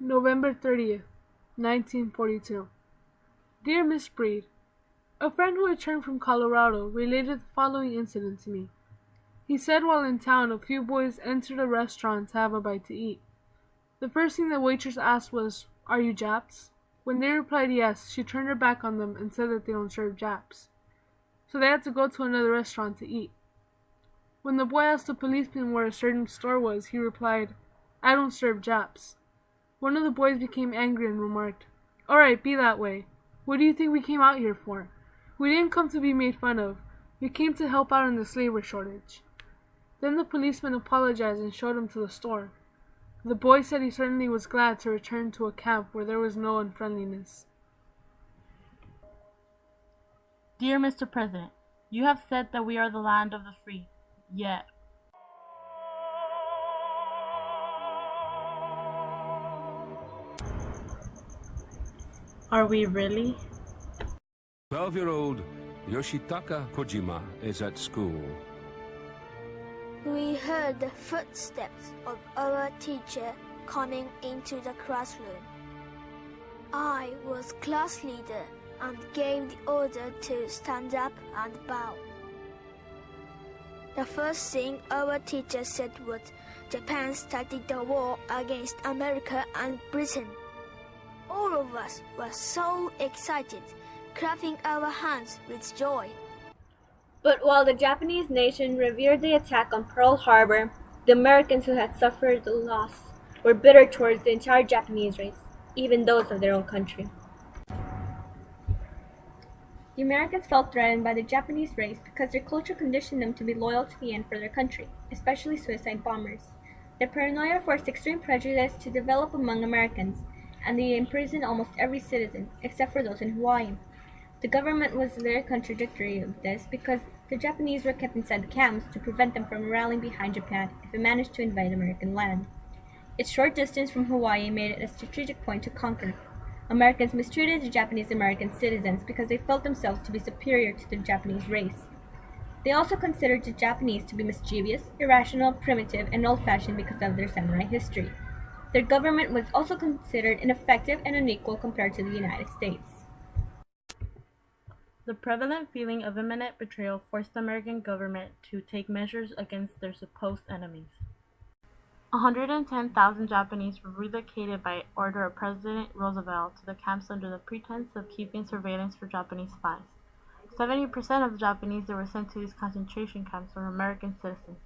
November 30th, 1942. Dear Miss Breed, a friend who returned from Colorado related the following incident to me. He said while in town a few boys entered a restaurant to have a bite to eat. The first thing the waitress asked was, "Are you Japs?" When they replied yes, she turned her back on them and said that they don't serve Japs. So they had to go to another restaurant to eat. When the boy asked the policeman where a certain store was, he replied, "I don't serve Japs." One of the boys became angry and remarked, "Alright, be that way. What do you think we came out here for? We didn't come to be made fun of. We came to help out in the labor shortage." Then the policeman apologized and showed him to the store. The boy said he certainly was glad to return to a camp where there was no unfriendliness. Dear Mr. President, you have said that we are the land of the free. Yet, are we really? 12-year-old Yoshitaka Kojima is at school. We heard the footsteps of our teacher coming into the classroom. I was class leader and gave the order to stand up and bow. The first thing our teacher said was Japan started the war against America and Britain. All of us were so excited, clapping our hands with joy. But while the Japanese nation revered the attack on Pearl Harbor, the Americans who had suffered the loss were bitter towards the entire Japanese race, even those of their own country. The Americans felt threatened by the Japanese race because their culture conditioned them to be loyal to the end for their country, especially suicide bombers. Their paranoia forced extreme prejudice to develop among Americans, and they imprisoned almost every citizen, except for those in Hawaii. The government was very contradictory of this because the Japanese were kept inside the camps to prevent them from rallying behind Japan if it managed to invade American land. Its short distance from Hawaii made it a strategic point to conquer. Americans mistreated the Japanese American citizens because they felt themselves to be superior to the Japanese race. They also considered the Japanese to be mischievous, irrational, primitive, and old-fashioned because of their samurai history. Their government was also considered ineffective and unequal compared to the United States. The prevalent feeling of imminent betrayal forced the American government to take measures against their supposed enemies. 110,000 Japanese were relocated by order of President Roosevelt to the camps under the pretense of keeping surveillance for Japanese spies. 70% of the Japanese that were sent to these concentration camps were American citizens.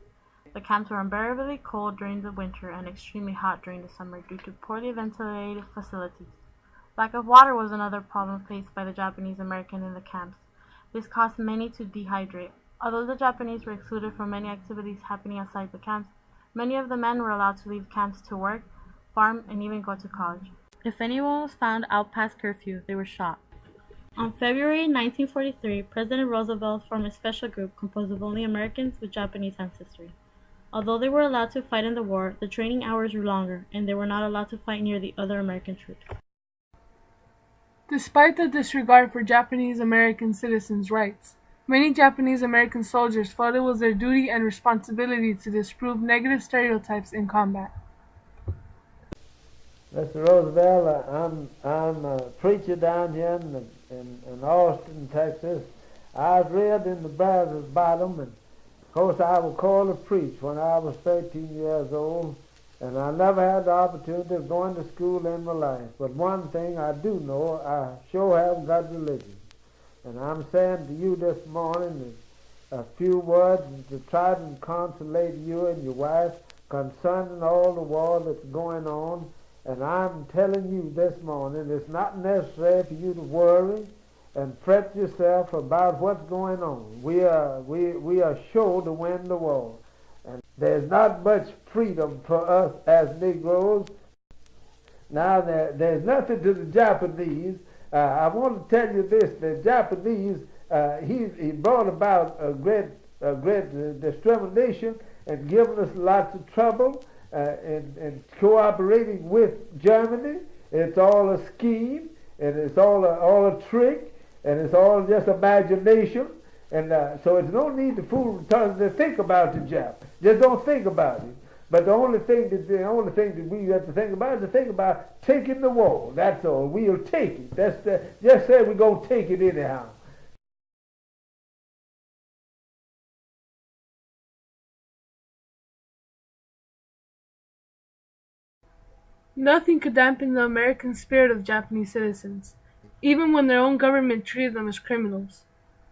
The camps were unbearably cold during the winter and extremely hot during the summer due to poorly ventilated facilities. Lack of water was another problem faced by the Japanese American in the camps. This caused many to dehydrate. Although the Japanese were excluded from many activities happening outside the camps, many of the men were allowed to leave camps to work, farm, and even go to college. If anyone was found out past curfew, they were shot. On February 1943, President Roosevelt formed a special group composed of only Americans with Japanese ancestry. Although they were allowed to fight in the war, the training hours were longer, and they were not allowed to fight near the other American troops. Despite the disregard for Japanese American citizens' rights, many Japanese American soldiers felt it was their duty and responsibility to disprove negative stereotypes in combat. Mr. Roosevelt, I'm a preacher down here in Austin, Texas. I was reared in the Brazos Bottom, and of course I was called to preach when I was 13 years old, and I never had the opportunity of going to school in my life. But one thing I do know, I sure have got religion. And I'm saying to you this morning a few words to try to consolate you and your wife concerning all the war that's going on. And I'm telling you this morning, it's not necessary for you to worry and fret yourself about what's going on. We are sure to win the war. And there's not much freedom for us as Negroes. Now, there's nothing to the Japanese. I want to tell you this: the Japanese, he brought about a great discrimination and given us lots of trouble in cooperating with Germany. It's all a scheme, and it's all a trick, and it's all just imagination. And so it's no need to fool tongues to think about the Jap. Just don't think about it. But the only thing that we have to think about is to think about taking the wall. That's all. We'll take it. Just say we're gonna take it anyhow. Nothing could dampen the American spirit of Japanese citizens, even when their own government treated them as criminals.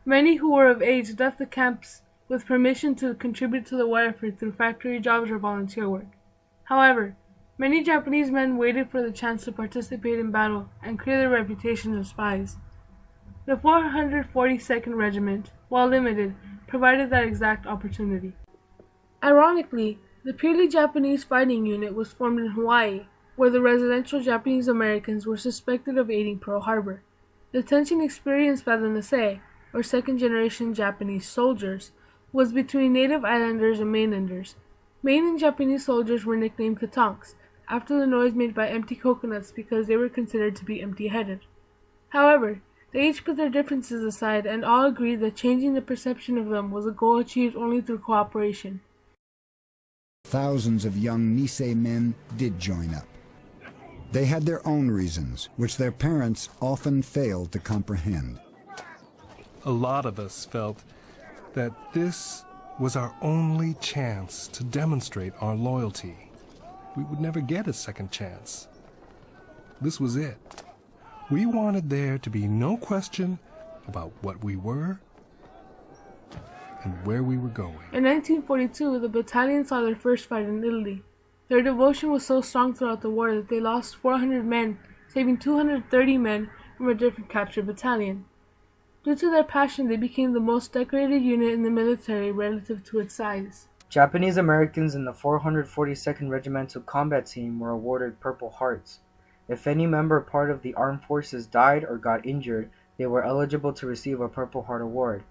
Many who were of age left the camps with permission to contribute to the war effort through factory jobs or volunteer work. However, many Japanese men waited for the chance to participate in battle and clear their reputations as spies. The 442nd Regiment, while limited, provided that exact opportunity. Ironically, the purely Japanese fighting unit was formed in Hawaii, where the residential Japanese Americans were suspected of aiding Pearl Harbor. The tension experienced by the Nisei, or second-generation Japanese soldiers, was between native islanders and mainlanders. Main and Japanese soldiers were nicknamed Katonks, after the noise made by empty coconuts because they were considered to be empty-headed. However, they each put their differences aside and all agreed that changing the perception of them was a goal achieved only through cooperation. Thousands of young Nisei men did join up. They had their own reasons, which their parents often failed to comprehend. A lot of us felt that this was our only chance to demonstrate our loyalty. We would never get a second chance. This was it. We wanted there to be no question about what we were and where we were going. In 1942, the battalion saw their first fight in Italy. Their devotion was so strong throughout the war that they lost 400 men, saving 230 men from a different captured battalion. Due to their passion, they became the most decorated unit in the military relative to its size. Japanese Americans in the 442nd Regimental Combat Team were awarded Purple Hearts. If any member part of the armed forces died or got injured, they were eligible to receive a Purple Heart award.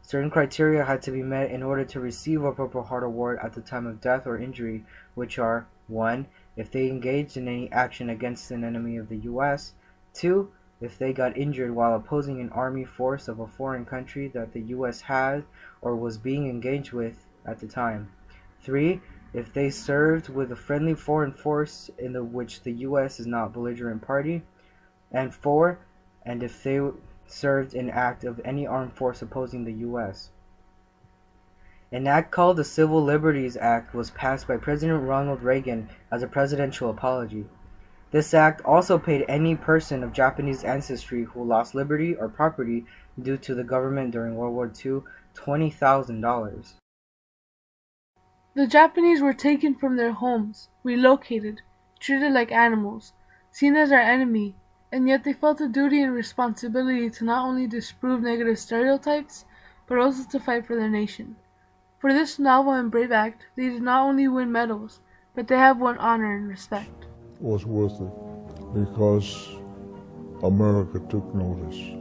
Certain criteria had to be met in order to receive a Purple Heart award at the time of death or injury, which are 1. If they engaged in any action against an enemy of the U.S. 2. If they got injured while opposing an army force of a foreign country that the U.S. had or was being engaged with at the time. 3. If they served with a friendly foreign force in which the U.S. is not belligerent party. And 4. And if they served in act of any armed force opposing the U.S. An act called the Civil Liberties Act was passed by President Ronald Reagan as a presidential apology. This act also paid any person of Japanese ancestry who lost liberty or property due to the government during World War II $20,000. The Japanese were taken from their homes, relocated, treated like animals, seen as our enemy, and yet they felt a duty and responsibility to not only disprove negative stereotypes, but also to fight for their nation. For this noble and brave act, they did not only win medals, but they have won honor and respect. Was worth it because America took notice.